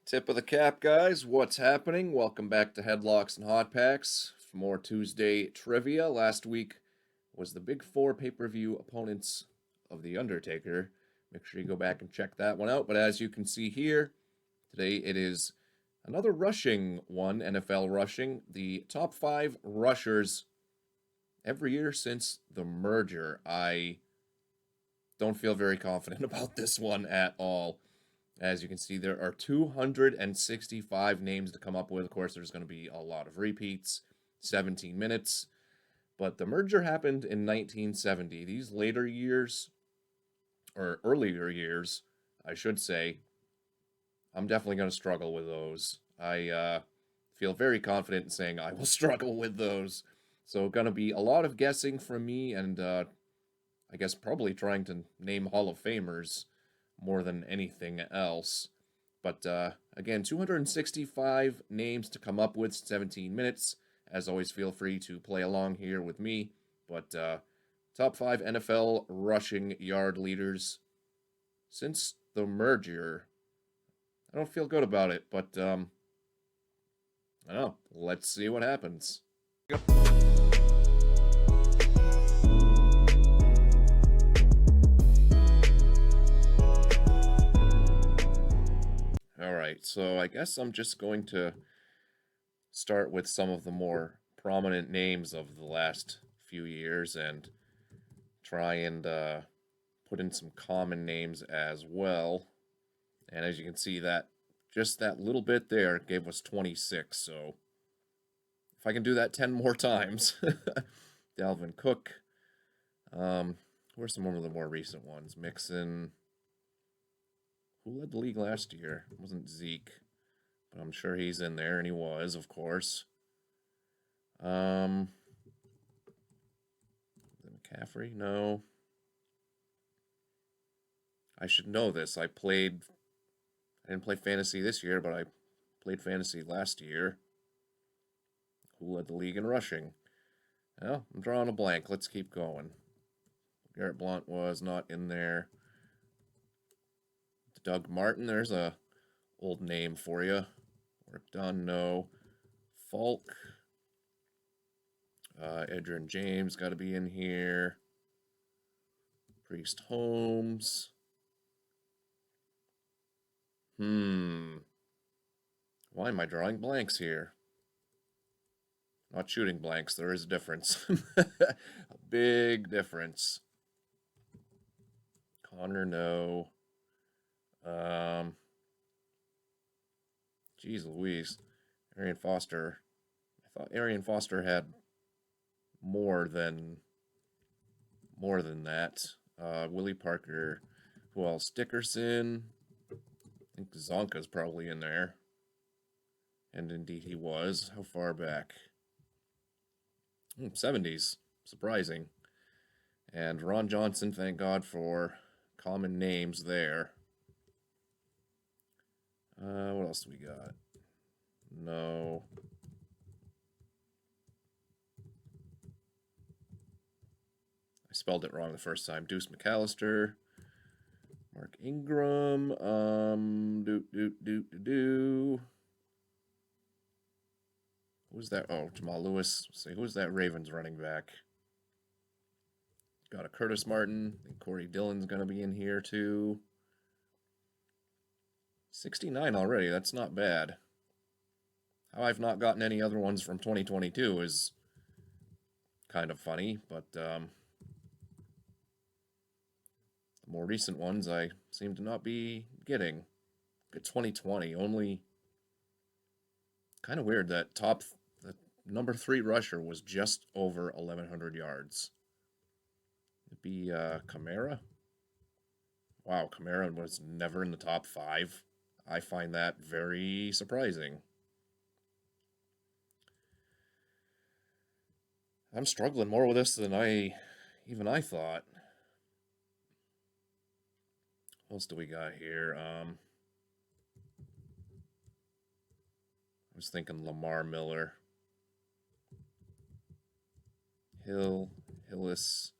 Tip of the cap, guys. What's happening? Welcome back to Headlocks and Hot Packs for more Tuesday trivia. Last week was the Big Four pay-per-view opponents of The Undertaker. Make sure you go back and check that one out. But as you can see here, today it is another rushing one, NFL rushing. The top 5 rushers every year since the merger. I don't feel very confident about this one at all. As you can see, there are 265 names to come up with. Of course, there's going to be a lot of repeats, 17 minutes. But the merger happened in 1970. These later years, or earlier years, I should say, I'm definitely going to struggle with those. I feel very confident in saying I will struggle with those. So, going to be a lot of guessing from me, and I guess probably trying to name Hall of Famers more than anything else. But again, 265 names to come up with, 17 minutes. As always, feel free to play along here with me. But top 5 NFL rushing yard leaders since the merger. I don't feel good about it, but I don't know. Let's see what happens. Alright, so I guess I'm just going to start with some of the more prominent names of the last few years and try and put in some common names as well. And as you can see, that just that little bit there gave us 26. So if I can do that 10 more times, Dalvin Cook. Where's some of the more recent ones? Mixon. Who led the league last year? It wasn't Zeke, but I'm sure he's in there, and he was, of course. McCaffrey? No. I should know this. I didn't play fantasy this year, but I played fantasy last year. Who led the league in rushing? Well, I'm drawing a blank. Let's keep going. Garrett Blount was not in there. Doug Martin, there's a old name for you. Work done, no. Falk. Edgerrin James got to be in here. Priest Holmes. Why am I drawing blanks here? Not shooting blanks. There is a difference. A big difference. Connor, no. Geez Louise. Arian Foster. I thought Arian Foster had more than that. Willie Parker. Who else? Dickerson. I think Zonka's probably in there. And indeed he was. How far back? 70s. Surprising. And Ron Johnson, thank God for common names there. What else do we got? No. I spelled it wrong the first time. Deuce McAllister. Mark Ingram. Who's that? Oh, Jamal Lewis. Say, who's that Ravens running back? Got a Curtis Martin. I think Corey Dillon's going to be in here too. 69 already. That's not bad. How I've not gotten any other ones from 2022 is kind of funny, but the more recent ones I seem to not be getting. Good 2020, only kind of weird that the number 3 rusher was just over 1,100 yards. It'd be Kamara. Wow, Kamara was never in the top 5. I find that very surprising. I'm struggling more with this than I thought. What else do we got here? I was thinking Lamar Miller. Hillis.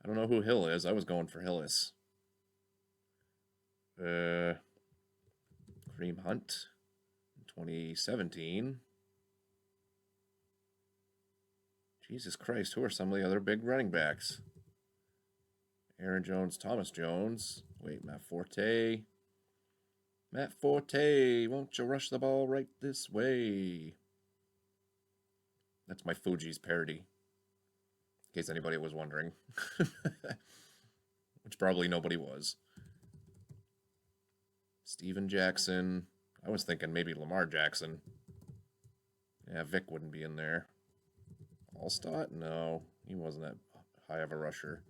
I don't know who Hill is. I was going for Hillis. Kareem Hunt in 2017. Jesus Christ, who are some of the other big running backs? Aaron Jones, Thomas Jones. Wait, Matt Forte. Matt Forte, won't you rush the ball right this way? That's my Fuji's parody, in case anybody was wondering. Which probably nobody was. Steven Jackson. I was thinking maybe Lamar Jackson. Yeah, Vic wouldn't be in there. Allstott? No, he wasn't that high of a rusher.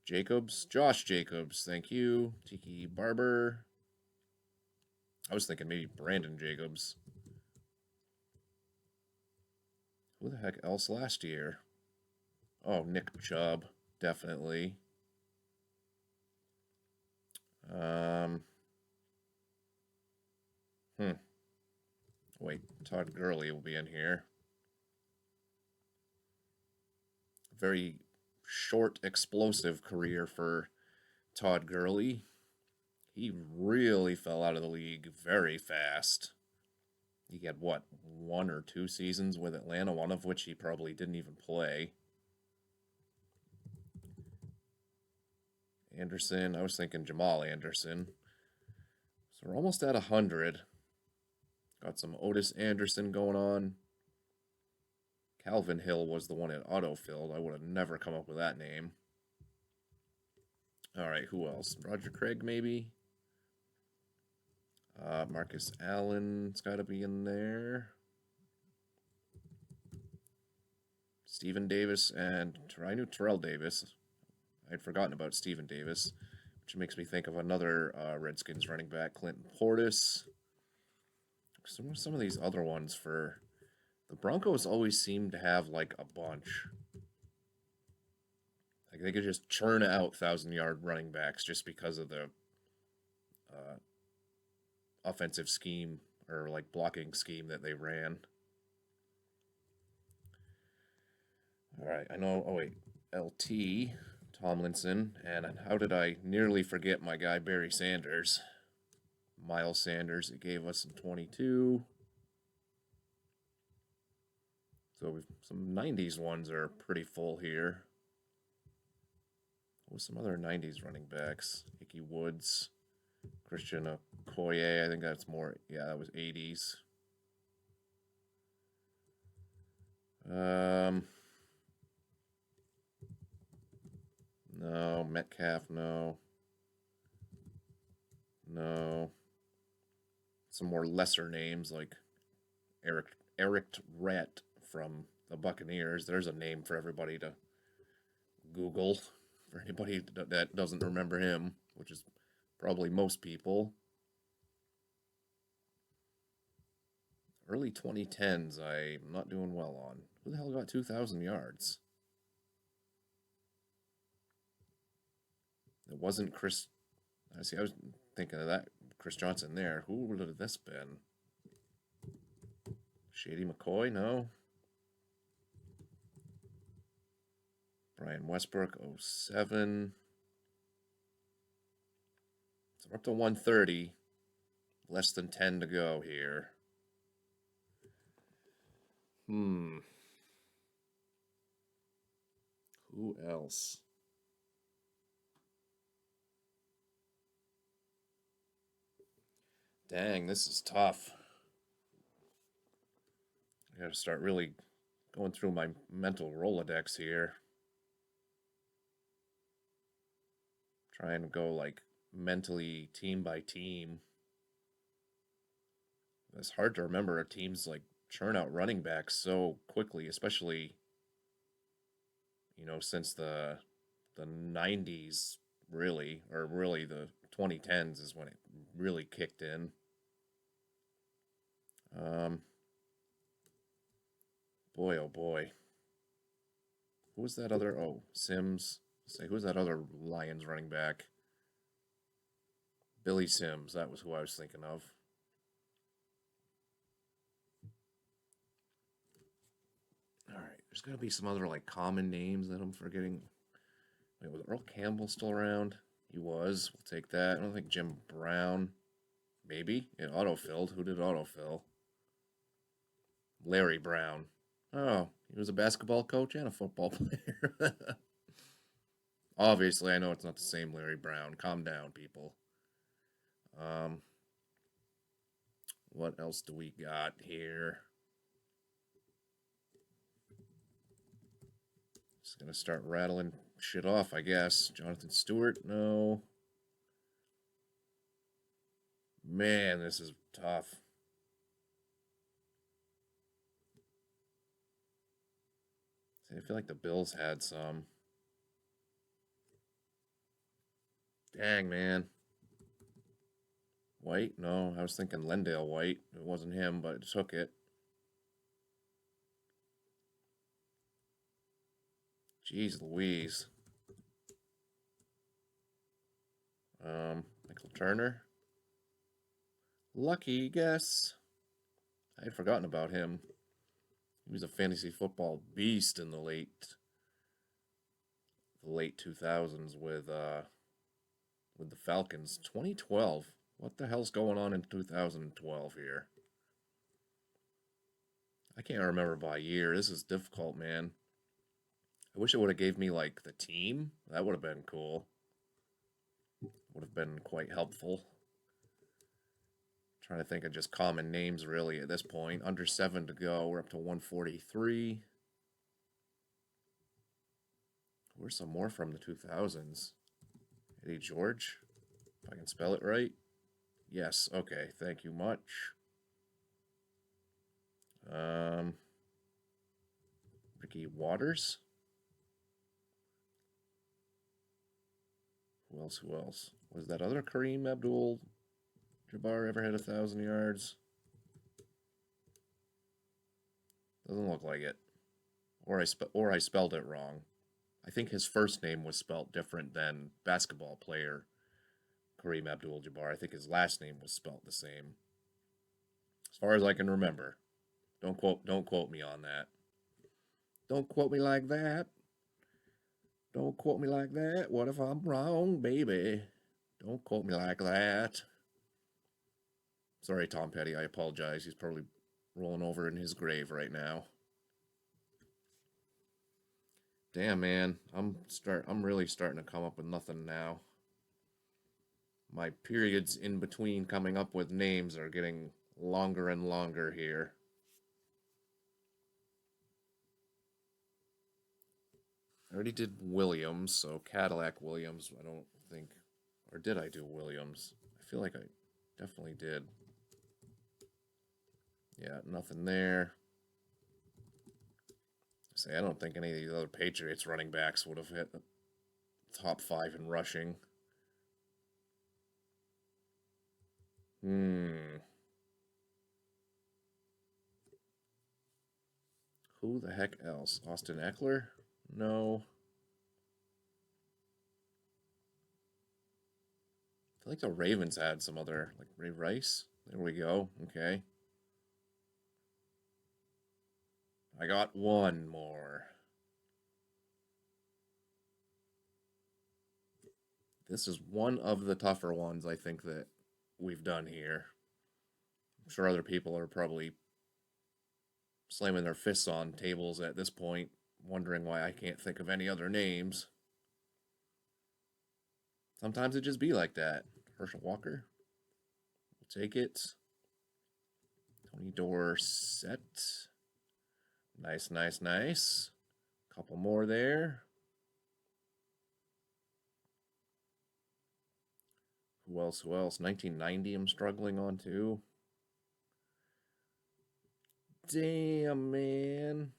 Jacobs? Josh Jacobs, thank you. Tiki Barber. I was thinking maybe Brandon Jacobs. Who the heck else last year? Oh, Nick Chubb, definitely. Um, Wait, Todd Gurley will be in here. Very short, explosive career for Todd Gurley. He really fell out of the league very fast. He had, what, 1 or 2 seasons with Atlanta, one of which he probably didn't even play. Anderson, I was thinking Jamal Anderson. So we're almost at 100. Got some Otis Anderson going on. Calvin Hill was the one it autofilled. I would have never come up with that name. All right, who else? Roger Craig, maybe? Marcus Allen's got to be in there. Stephen Davis and I knew Terrell Davis. I'd forgotten about Stephen Davis, which makes me think of another Redskins running back, Clinton Portis. Some of these other ones for the Broncos always seem to have like a bunch. Like they could just churn out 1,000-yard running backs just because of the offensive scheme or like blocking scheme that they ran. All right, I know. Oh wait, LT Tomlinson, and how did I nearly forget my guy Barry Sanders? Miles Sanders, it gave us in 22. So we've some 90s ones are pretty full here. What was some other 90s running backs? Ickey Woods, Christian Okoye, I think that's more, yeah, that was 80s. No, Metcalf, no. No. Some more lesser names like Eric Rhett from the Buccaneers. There's a name for everybody to Google for anybody that doesn't remember him, which is probably most people. Early 2010s, I'm not doing well on. Who the hell got 2,000 yards? It wasn't Chris. I see. I was thinking of that Chris Johnson there. Who would have this been? Shady McCoy? No. Brian Westbrook, 07. So we're up to 130. Less than 10 to go here. Who else? Dang, this is tough. I gotta start really going through my mental Rolodex here. Trying to go like mentally team by team. It's hard to remember teams like churn out running backs so quickly, especially since the 90s really, or really the 2010s is when it really kicked in. Boy, oh boy. Who was that other? Oh, Sims. Say, who's that other Lions running back? Billy Sims. That was who I was thinking of. All right, there's got to be some other like common names that I'm forgetting. Was Earl Campbell still around? He was. We'll take that. I don't think Jim Brown. Maybe it autofilled. Who did autofill? Larry Brown. Oh, he was a basketball coach and a football player. Obviously, I know it's not the same Larry Brown. Calm down, people. Um, what else do we got here? Just gonna start rattling shit off, I guess. Jonathan Stewart, no. Man, this is tough. I feel like the Bills had some. Dang, man. White? No, I was thinking Lendale White. It wasn't him, but it took it. Jeez Louise. Michael Turner. Lucky guess. I had forgotten about him. He was a fantasy football beast in the late 2000s with the Falcons. 2012. What the hell's going on in 2012 here? I can't remember by year. This is difficult, man. I wish it would have gave me like the team. That would have been cool. Would have been quite helpful. Trying to think of just common names really at this point. Under 7 to go. We're up to 143. Where's some more from the 2000s? Eddie George, if I can spell it right. Yes, okay, thank you much. Ricky Waters. Who else? Who else? Was that other Kareem Abdul-Jabbar ever had 1,000 yards? Doesn't look like it. Or I spelled it wrong. I think his first name was spelled different than basketball player Kareem Abdul-Jabbar. I think his last name was spelled the same. As far as I can remember. Don't quote me on that. Don't quote me like that. Don't quote me like that. What if I'm wrong, baby? Don't quote me like that. Sorry, Tom Petty. I apologize. He's probably rolling over in his grave right now. Damn, man. I'm really starting to come up with nothing now. My periods in between coming up with names are getting longer and longer here. I already did Williams, so Cadillac Williams, I don't think. Or did I do Williams? I feel like I definitely did. Yeah, nothing there. Say, I don't think any of these other Patriots running backs would have hit the top 5 in rushing. Hmm. Who the heck else? Austin Eckler? No. I feel like the Ravens had some other, like Ray Rice. There we go. Okay. I got one more. This is one of the tougher ones I think that we've done here. I'm sure other people are probably slamming their fists on tables at this point, wondering why I can't think of any other names. Sometimes it just be like that. Herschel Walker, we'll take it. Tony Dorsett. Nice, nice, nice. Couple more there. Who else? Who else? 1990 I'm struggling on too. Damn, man.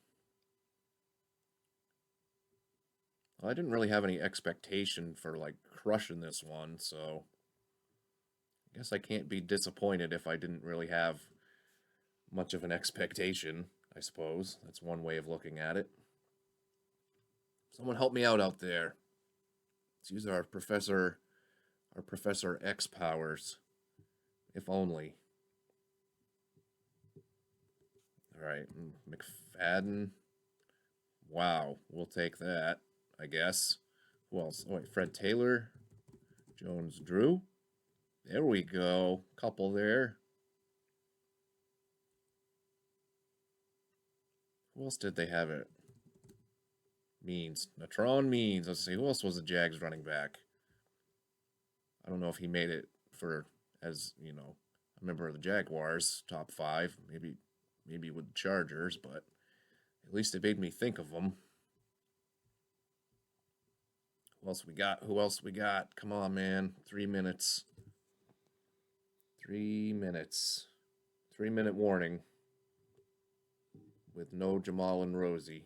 I didn't really have any expectation for like crushing this one, so I guess I can't be disappointed if I didn't really have much of an expectation, I suppose. That's one way of looking at it. Someone help me out there. Let's use our Professor X powers. If only. All right, McFadden. Wow, we'll take that, I guess. Who else? Oh, wait, Fred Taylor. Jones Drew. There we go. Couple there. Who else did they have it? Means. Natron Means. Let's see. Who else was the Jags running back? I don't know if he made it for as, a member of the Jaguars, top five. Maybe with the Chargers, but at least it made me think of them. Who else we got? Who else we got? Come on, man. 3 minutes. 3 minutes. 3 minute warning with no Jamal and Rosie.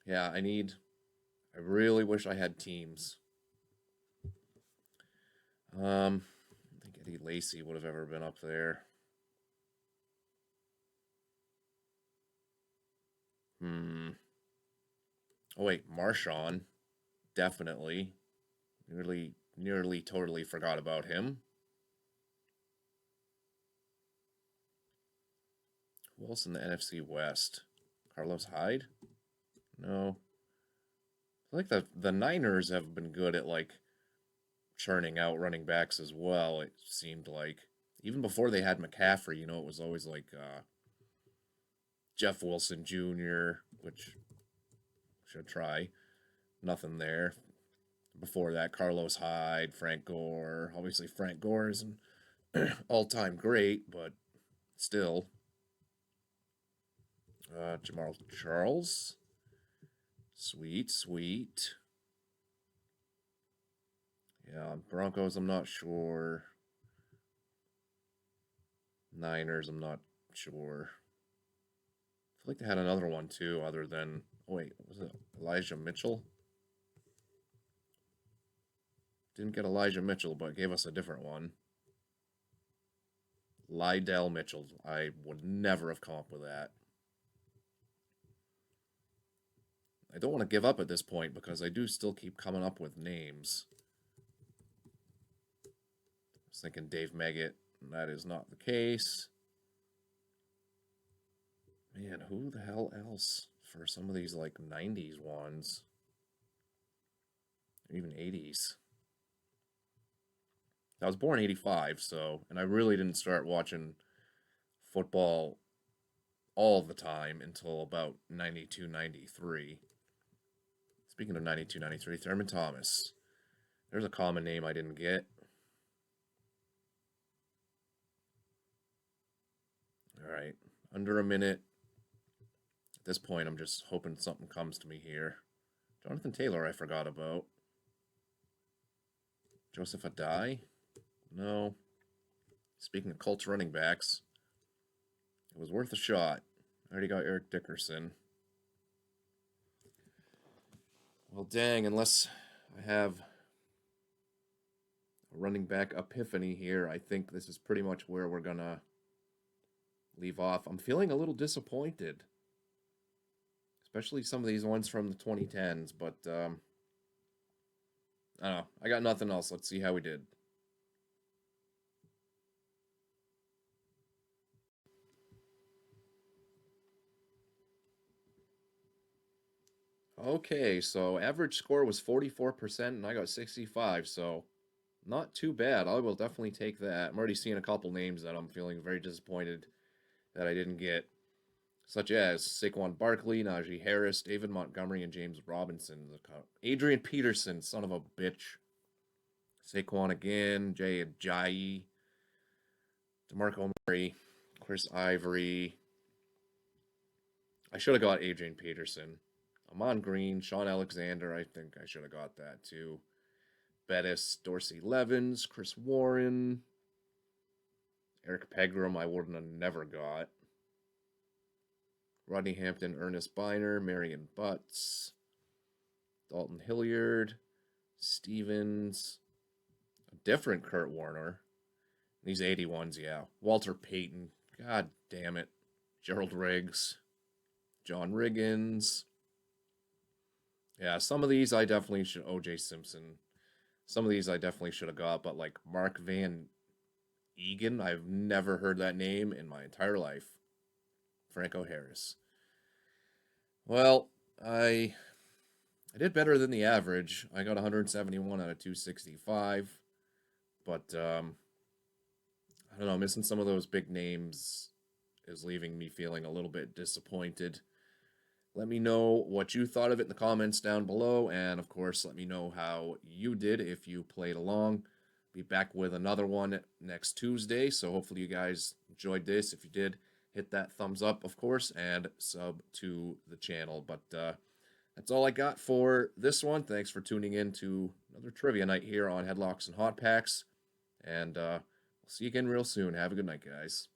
Yeah, I really wish I had teams. I don't think Eddie Lacy would have ever been up there. Hmm. Oh wait, Marshawn, definitely. Nearly totally forgot about him. Who else in the NFC West? Carlos Hyde? No. I feel like the Niners have been good at like churning out running backs as well. It seemed like even before they had McCaffrey, it was always like Jeff Wilson Jr., which should try. Nothing there. Before that, Carlos Hyde, Frank Gore. Obviously, Frank Gore is an all-time great, but still. Jamal Charles. Sweet, sweet. Yeah, Broncos, I'm not sure. Niners, I'm not sure. I feel like they had another one too, other than. Oh, wait, was it Elijah Mitchell? Didn't get Elijah Mitchell, but gave us a different one. Lydell Mitchell. I would never have come up with that. I don't want to give up at this point because I do still keep coming up with names. I was thinking Dave Meggett. That is not the case. Man, who the hell else for some of these like 90s ones? Or even 80s. I was born 85, and I really didn't start watching football all the time until about 92, 93. Speaking of 92, 93, Thurman Thomas. There's a common name I didn't get. All right, under a minute. At this point, I'm just hoping something comes to me here. Jonathan Taylor, I forgot about. Joseph Adai? No. Speaking of Colts running backs, it was worth a shot. I already got Eric Dickerson. Well, dang, unless I have a running back epiphany here, I think this is pretty much where we're going to leave off. I'm feeling a little disappointed, especially some of these ones from the 2010s, but I don't know. I got nothing else. Let's see how we did. Okay, so average score was 44% and I got 65, so not too bad. I will definitely take that. I'm already seeing a couple names that I'm feeling very disappointed that I didn't get, such as Saquon Barkley, Najee Harris, David Montgomery, and James Robinson. Adrian Peterson, son of a bitch. Saquon again, Jay Ajayi, DeMarco Murray, Chris Ivory. I should have got Adrian Peterson. Amon Green, Sean Alexander. I think I should have got that too. Bettis, Dorsey Levens, Chris Warren, Eric Pegram. I wouldn't have never got. Rodney Hampton, Ernest Biner, Marion Butts, Dalton Hilliard, Stevens, a different Kurt Warner. These 81s, yeah. Walter Payton, god damn it. Gerald Riggs, John Riggins. Yeah, some of these I definitely should. OJ Simpson. Some of these I definitely should have got, but like Mark Van Egan, I've never heard that name in my entire life. Franco Harris. Well, I I did better than the average. I got 171 out of 265, but I don't know, missing some of those big names is leaving me feeling a little bit disappointed. Let me know what you thought of it in the comments down below, and of course, let me know how you did if you played along. Be back with another one next Tuesday, so hopefully you guys enjoyed this. If you did, hit that thumbs up, of course, and sub to the channel. But that's all I got for this one. Thanks for tuning in to another trivia night here on Headlocks and Hot Packs, and we'll see you again real soon. Have a good night, guys.